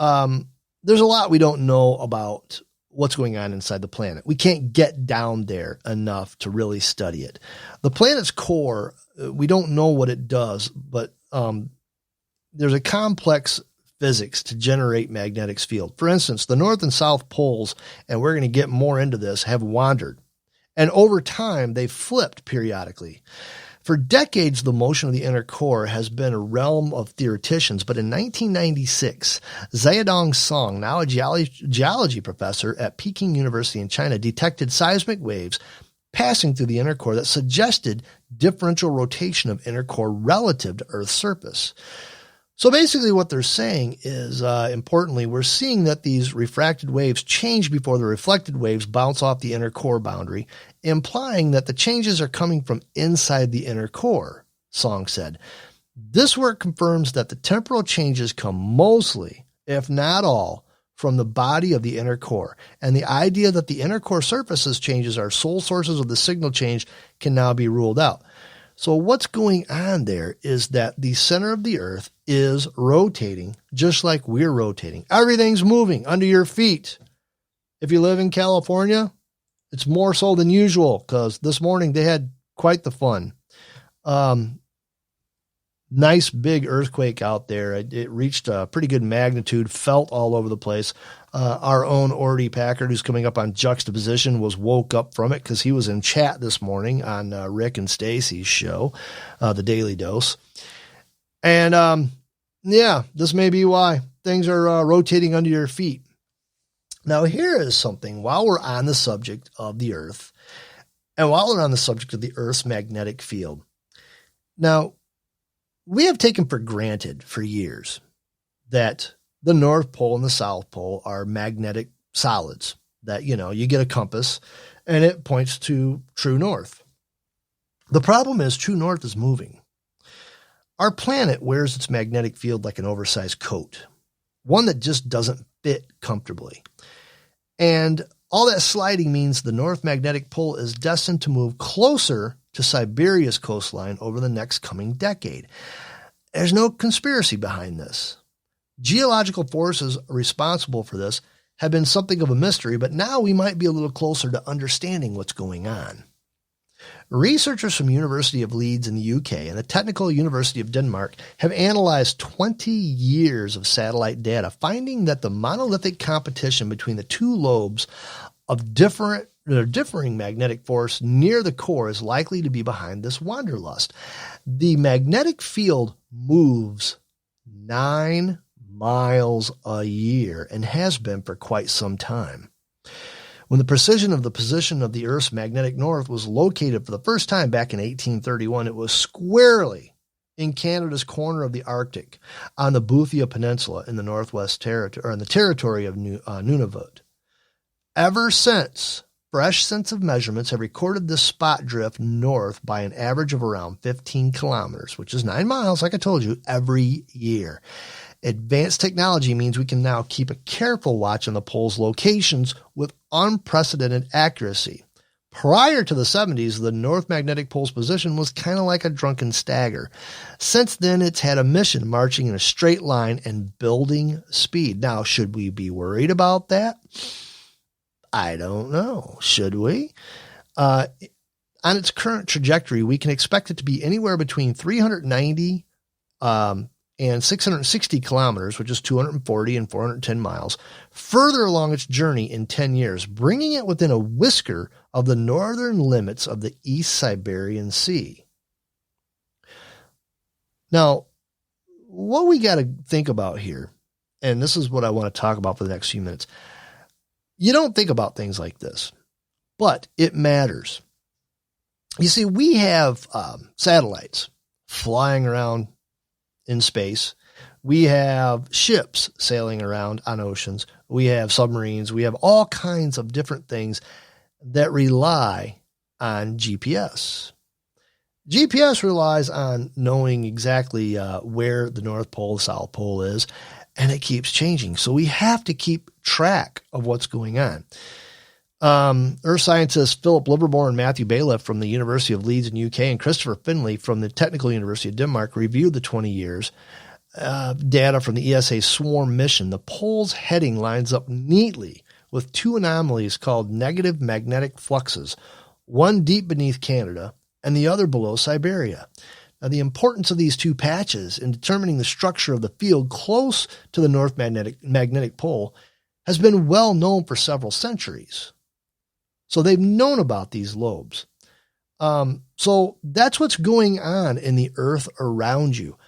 there's a lot we don't know about what's going on inside the planet. We can't get down there enough to really study it. The planet's core, we don't know what it does, but there's a complex physics to generate magnetic field. For instance, the North and South poles, and we're going to get more into this, have wandered. And over time, they've flipped periodically. For decades, the motion of the inner core has been a realm of theoreticians, but in 1996, Zayadong Song, now a geology professor at Peking University in China, detected seismic waves passing through the inner core that suggested differential rotation of inner core relative to Earth's surface. So basically what they're saying is, importantly, we're seeing that these refracted waves change before the reflected waves bounce off the inner core boundary, implying that the changes are coming from inside the inner core, Song said. This work confirms that the temporal changes come mostly, if not all, from the body of the inner core, and the idea that the inner core surfaces changes are sole sources of the signal change can now be ruled out. So what's going on there is that the center of the Earth is rotating just like we're rotating. Everything's moving under your feet. If you live in California, it's more so than usual because this morning they had quite the fun. Nice big earthquake out there. It reached a pretty good magnitude, felt all over the place. Our own Ordy Packard, who's coming up on Juxtaposition, was woke up from it because he was in chat this morning on Rick and Stacy's show, The Daily Dose. And yeah, this may be why things are rotating under your feet. Now, here is something while we're on the subject of the Earth, and while we're on the subject of the Earth's magnetic field. Now, we have taken for granted for years that the North Pole and the South Pole are magnetic solids that, you get a compass and it points to true north. The problem is true north is moving. Our planet wears its magnetic field like an oversized coat, one that just doesn't fit comfortably. And all that sliding means the North Magnetic Pole is destined to move closer to Siberia's coastline over the next coming decade. There's no conspiracy behind this. Geological forces responsible for this have been something of a mystery, but now we might be a little closer to understanding what's going on. Researchers from University of Leeds in the UK and the Technical University of Denmark have analyzed 20 years of satellite data, finding that the monolithic competition between the two lobes of differing magnetic force near the core is likely to be behind this wanderlust. The magnetic field moves 9 miles a year and has been for quite some time. When the position of the Earth's magnetic north was located for the first time back in 1831, it was squarely in Canada's corner of the Arctic on the Boothia Peninsula in the Northwest Territory, or in the territory of Nunavut. Ever since, fresh sets of measurements have recorded this spot drift north by an average of around 15 kilometers, which is 9 miles, like I told you, every year. Advanced technology means we can now keep a careful watch on the pole's locations with unprecedented accuracy. Prior to the 70s, the North Magnetic Pole's position was kind of like a drunken stagger. Since then, it's had a mission marching in a straight line and building speed. Now, should we be worried about that? I don't know. Should we? On its current trajectory, we can expect it to be anywhere between 390 and 660 kilometers, which is 240 and 410 miles, further along its journey in 10 years, bringing it within a whisker of the northern limits of the East Siberian Sea. Now, what we got to think about here and this is what I want to talk about for the next few minutes. You don't think about things like this, but it matters. You see, we have satellites flying around in space. We have ships sailing around on oceans. We have submarines. We have all kinds of different things that rely on GPS. GPS relies on knowing exactly where the North Pole, the South Pole is, and it keeps changing. So we have to keep track of what's going on. Earth scientists Philip Livermore and Matthew Bailiff from the University of Leeds in UK and Christopher Finlay from the Technical University of Denmark reviewed the 20 years data from the ESA Swarm mission. The pole's heading lines up neatly with two anomalies called negative magnetic fluxes, one deep beneath Canada and the other below Siberia. Now, the importance of these two patches in determining the structure of the field close to the North Magnetic Pole has been well known for several centuries. So they've known about these lobes. So that's what's going on in the Earth around you.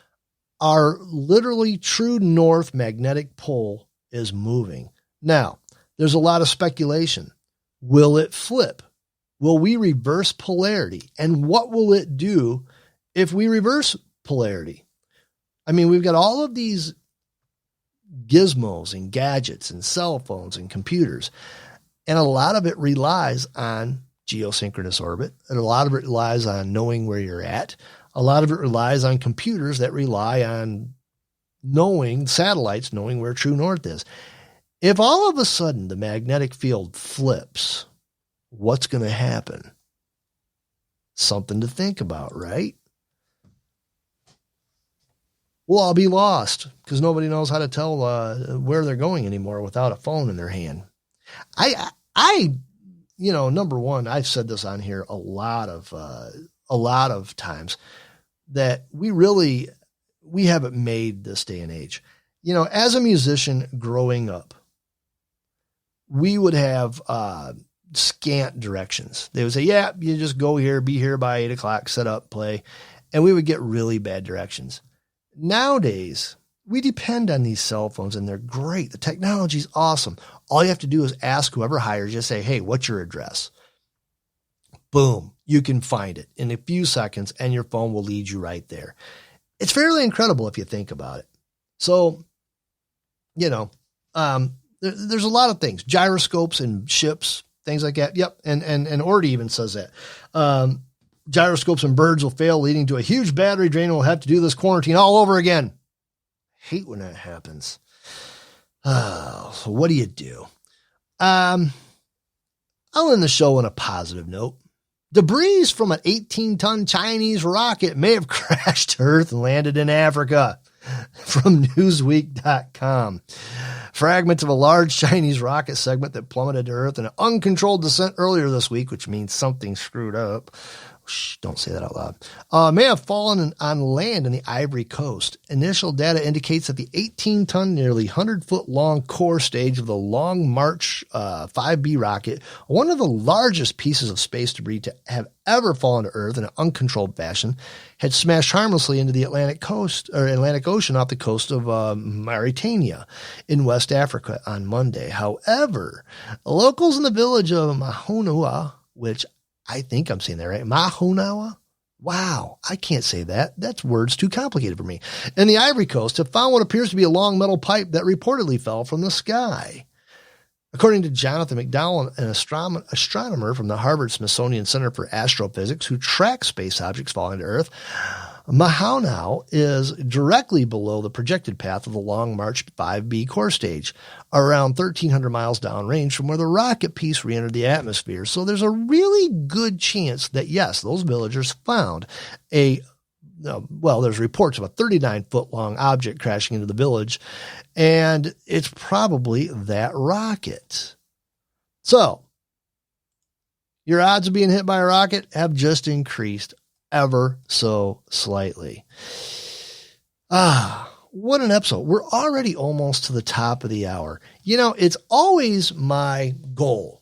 Our literally true North Magnetic Pole is moving. Now, there's a lot of speculation. Will it flip? Will we reverse polarity? And what will it do if we reverse polarity? I mean, we've got all of these gizmos and gadgets and cell phones and computers, and a lot of it relies on geosynchronous orbit, and a lot of it relies on knowing where you're at. A lot of it relies on computers that rely on satellites knowing where true north is. If all of a sudden the magnetic field flips, what's going to happen? Something to think about, right? We'll all be lost because nobody knows how to tell where they're going anymore without a phone in their hand. Number one, I've said this on here a lot of times that we haven't made this day and age. You know, as a musician growing up, we would have scant directions. They would say, yeah, you just go here, be here by 8:00, set up, play. And we would get really bad directions. Nowadays, we depend on these cell phones and they're great. The technology's awesome. All you have to do is ask whoever hires you, say, hey, what's your address? Boom, you can find it in a few seconds and your phone will lead you right there. It's fairly incredible if you think about it. So, there's a lot of things, gyroscopes and ships, things like that. Yep. And Ordy even says that. Gyroscopes and birds will fail, leading to a huge battery drain. We'll have to do this quarantine all over again. Hate when that happens. So what do you do? I'll end the show on a positive note. Debris from an 18-ton Chinese rocket may have crashed to Earth and landed in Africa. From Newsweek.com. Fragments of a large Chinese rocket segment that plummeted to Earth in an uncontrolled descent earlier this week, which means something screwed up. Shh, don't say that out loud. May have fallen on land in the Ivory Coast. Initial data indicates that the 18-ton, nearly 100-foot-long core stage of the Long March 5B rocket, one of the largest pieces of space debris to have ever fallen to Earth in an uncontrolled fashion, had smashed harmlessly into the Atlantic Ocean off the coast of Mauritania in West Africa on Monday. However, locals in the village of Mahonawa, which I think I'm saying that right. Mahonawa? Wow, I can't say that. That's words too complicated for me. And the Ivory Coast have found what appears to be a long metal pipe that reportedly fell from the sky. According to Jonathan McDowell, an astronomer from the Harvard-Smithsonian Center for Astrophysics who tracks space objects falling to Earth, Mahonawa is directly below the projected path of the Long March 5B core stage, around 1,300 miles downrange from where the rocket piece re-entered the atmosphere. So there's a really good chance that, yes, those villagers found there's reports of a 39-foot-long object crashing into the village, and it's probably that rocket. So your odds of being hit by a rocket have just increased ever so slightly. What an episode. We're already almost to the top of the hour. You know, it's always my goal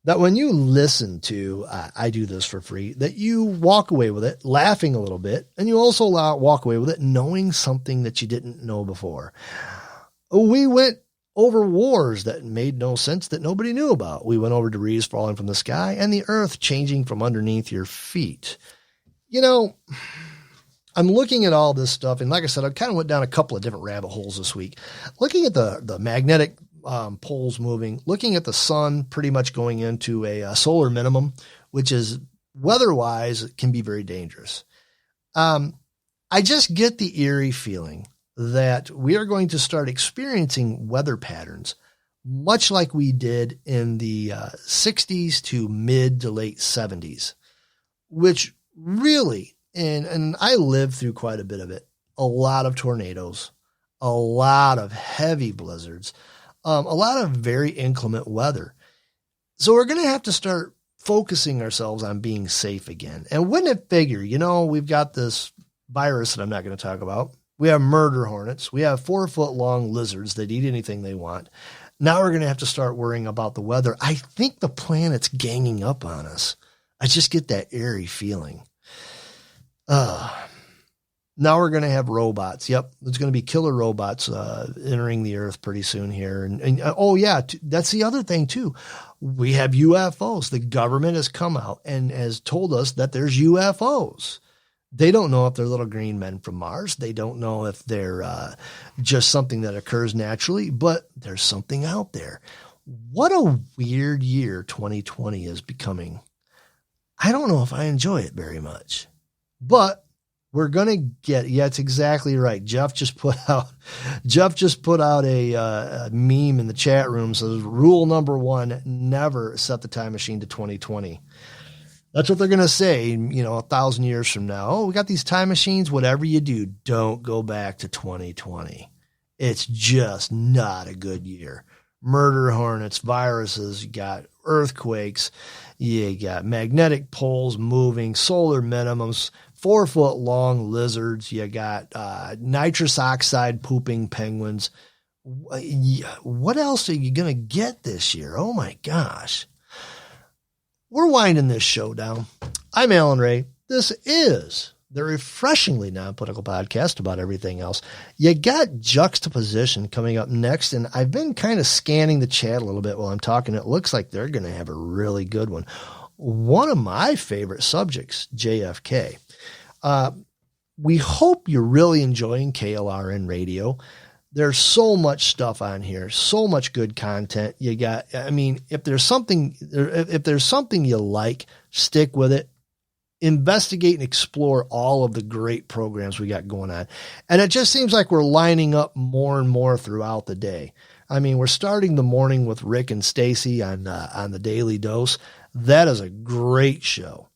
that when you listen to I Do This for Free, that you walk away with it laughing a little bit, and you also walk away with it knowing something that you didn't know before. We went over wars that made no sense that nobody knew about. We went over debris falling from the sky and the earth changing from underneath your feet. You know, I'm looking at all this stuff, and like I said, I kind of went down a couple of different rabbit holes this week. Looking at the magnetic poles moving, looking at the sun pretty much going into a solar minimum, which is weather-wise can be very dangerous. I just get the eerie feeling that we are going to start experiencing weather patterns much like we did in the 60s to mid to late 70s, which really, and I lived through quite a bit of it, a lot of tornadoes, a lot of heavy blizzards, a lot of very inclement weather. So we're going to have to start focusing ourselves on being safe again. And wouldn't it figure, you know, we've got this virus that I'm not going to talk about. We have murder hornets. We have 4-foot-long lizards that eat anything they want. Now we're going to have to start worrying about the weather. I think the planet's ganging up on us. I just get that eerie feeling. Now we're going to have robots. Yep, there's going to be killer robots entering the earth pretty soon here. And oh, yeah, that's the other thing, too. We have UFOs. The government has come out and has told us that there's UFOs. They don't know if they're little green men from Mars. They don't know if they're just something that occurs naturally, but there's something out there. What a weird year 2020 is becoming. I don't know if I enjoy it very much, but we're going to get, yeah, it's exactly right. Jeff just put out a meme in the chat room. Says rule number 1, never set the time machine to 2020. That's what they're going to say, you know, 1,000 years from now. Oh, we got these time machines. Whatever you do, don't go back to 2020. It's just not a good year. Murder hornets, viruses, you got earthquakes, you got magnetic poles moving, solar minimums, 4-foot-long lizards, you got nitrous oxide pooping penguins. What else are you going to get this year? Oh, my gosh. We're winding this show down. I'm Alan Ray. This is the refreshingly non-political podcast about everything else. You got Juxtaposition coming up next, and I've been kind of scanning the chat a little bit while I'm talking. It looks like they're going to have a really good one. One of my favorite subjects, JFK. We hope you're really enjoying KLRN Radio. There's so much stuff on here, so much good content. You got, I mean, if there's something you like, stick with it. Investigate and explore all of the great programs we got going on. And it just seems like we're lining up more and more throughout the day. I mean, we're starting the morning with Rick and Stacy on the Daily Dose. That is a great show.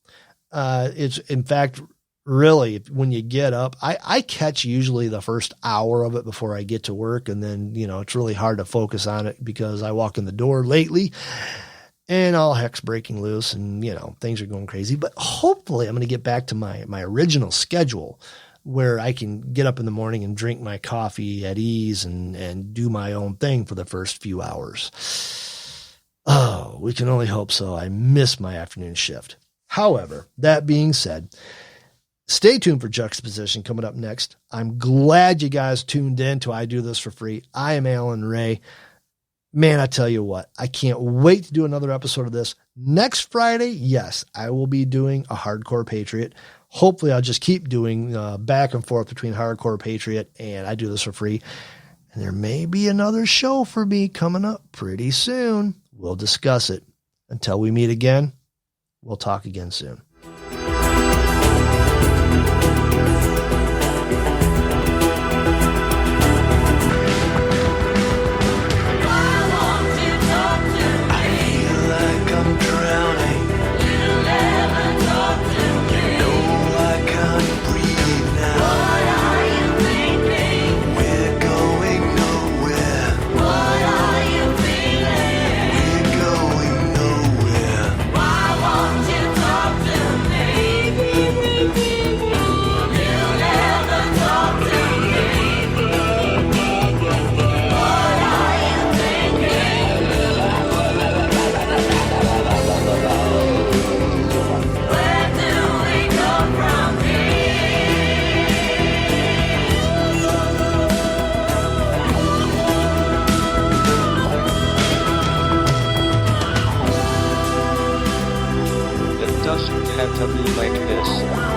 It's, in fact, really, when you get up, I catch usually the first hour of it before I get to work. And then, you know, it's really hard to focus on it because I walk in the door lately and all heck's breaking loose and, you know, things are going crazy. But hopefully I'm going to get back to my original schedule where I can get up in the morning and drink my coffee at ease and do my own thing for the first few hours. Oh, we can only hope so. I miss my afternoon shift. However, that being said, stay tuned for Juxtaposition coming up next. I'm glad you guys tuned in to I Do This for Free. I am Alan Ray. Man, I tell you what, I can't wait to do another episode of this. Next Friday, yes, I will be doing a Hardcore Patriot. Hopefully, I'll just keep doing back and forth between Hardcore Patriot and I Do This for Free. And there may be another show for me coming up pretty soon. We'll discuss it. Until we meet again, we'll talk again soon. Why won't you talk to have to be like this.